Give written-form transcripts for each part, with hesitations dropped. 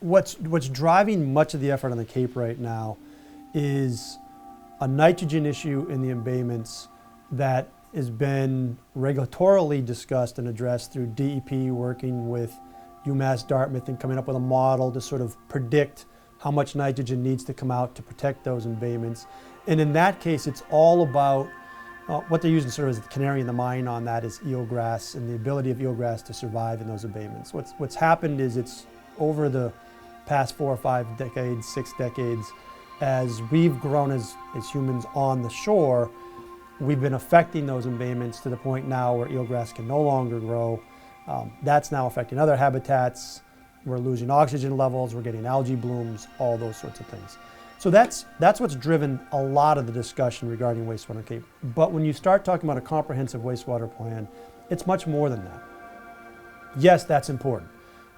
What's driving much of the effort on the Cape right now is a nitrogen issue in the embayments that has been regulatorily discussed and addressed through DEP working with UMass Dartmouth and coming up with a model to sort of predict how much nitrogen needs to come out to protect those embayments. And in that case, it's all about what they're using sort of as the canary in the mine on that is eelgrass and the ability of eelgrass to survive in those embayments. What's happened is it's over the past 4 or 5 decades, 6 decades, as we've grown as humans on the shore, we've been affecting those embayments to the point now where eelgrass can no longer grow. That's now affecting other habitats. We're losing oxygen levels, we're getting algae blooms, all those sorts of things. So that's what's driven a lot of the discussion regarding wastewater Cape. But when you start talking about a comprehensive wastewater plan, it's much more than that. Yes, that's important.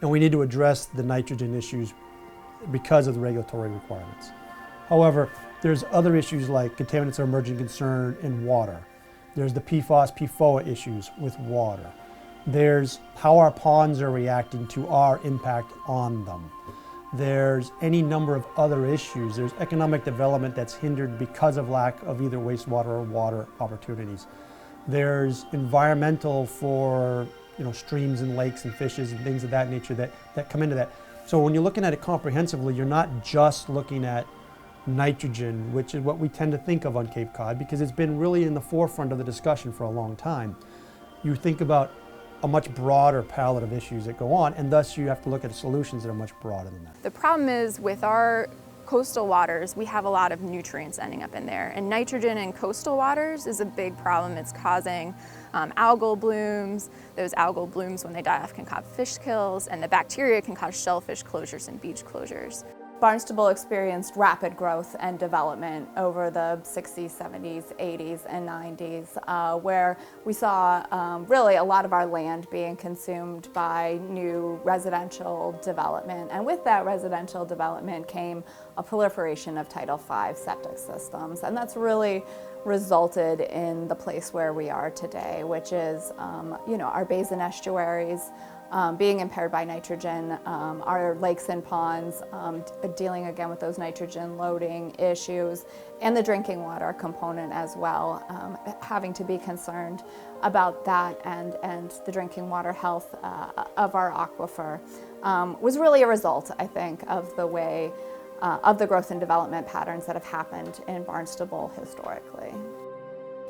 And we need to address the nitrogen issues because of the regulatory requirements. However, there's other issues like contaminants of emerging concern in water. There's the PFAS, PFOA issues with water. There's how our ponds are reacting to our impact on them. There's any number of other issues. There's economic development that's hindered because of lack of either wastewater or water opportunities. There's environmental for streams and lakes and fishes and things of that nature that come into that. So when you're looking at it comprehensively, you're not just looking at nitrogen, which is what we tend to think of on Cape Cod because it's been really in the forefront of the discussion for a long time. You think about a much broader palette of issues that go on, and thus you have to look at solutions that are much broader than that. The problem is with our coastal waters, we have a lot of nutrients ending up in there, and nitrogen in coastal waters is a big problem. It's causing algal blooms. Those algal blooms, when they die off, can cause fish kills, and the bacteria can cause shellfish closures and beach closures. Barnstable experienced rapid growth and development over the 60s, 70s, 80s, and 90s, where we saw really a lot of our land being consumed by new residential development. And with that residential development came a proliferation of Title V septic systems. And that's really resulted in the place where we are today, which is our basin estuaries, being impaired by nitrogen, our lakes and ponds, dealing again with those nitrogen loading issues, and the drinking water component as well, having to be concerned about that and the drinking water health of our aquifer was really a result, I think, of the way, of the growth and development patterns that have happened in Barnstable historically.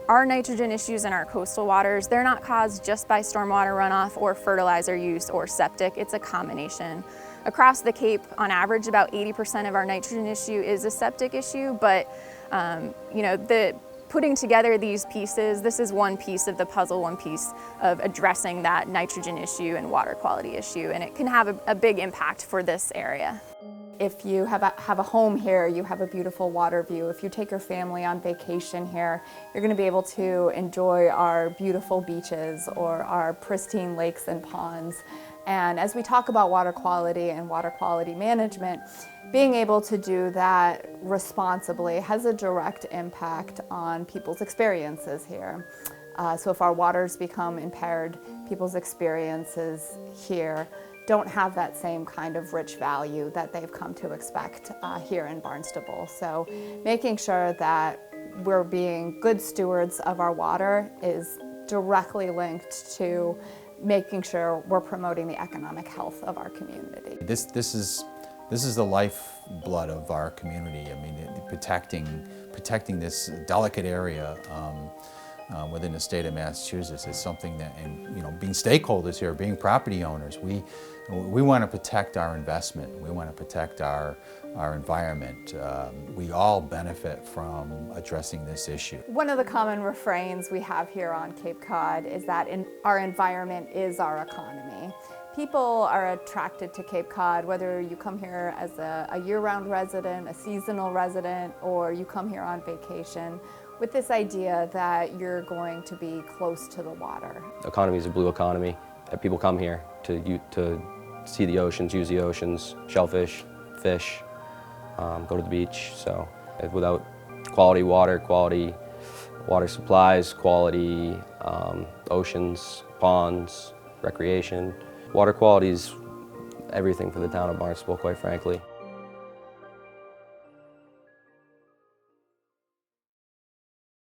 Our nitrogen issues in our coastal waters, they're not caused just by stormwater runoff or fertilizer use or septic. It's a combination. Across the Cape, on average, about 80% of our nitrogen issue is a septic issue, but putting together these pieces, this is one piece of the puzzle, one piece of addressing that nitrogen issue and water quality issue, and it can have a big impact for this area. If you have a home here, you have a beautiful water view. If you take your family on vacation here, you're going to be able to enjoy our beautiful beaches or our pristine lakes and ponds. And as we talk about water quality and water quality management, being able to do that responsibly has a direct impact on people's experiences here. So if our waters become impaired, people's experiences here don't have that same kind of rich value that they've come to expect here in Barnstable. So making sure that we're being good stewards of our water is directly linked to making sure we're promoting the economic health of our community. This is the lifeblood of our community. I mean, protecting this delicate area within the state of Massachusetts is something that, and being stakeholders here, being property owners, we want to protect our investment. We want to protect our environment. We all benefit from addressing this issue. One of the common refrains we have here on Cape Cod is that our environment is our economy. People are attracted to Cape Cod, whether you come here as a year-round resident, a seasonal resident, or you come here on vacation, with this idea that you're going to be close to the water. The economy is a blue economy. People come here to see the oceans, use the oceans, shellfish, fish, go to the beach. So without quality water supplies, quality oceans, ponds, recreation, water quality is everything for the town of Barnstable, quite frankly.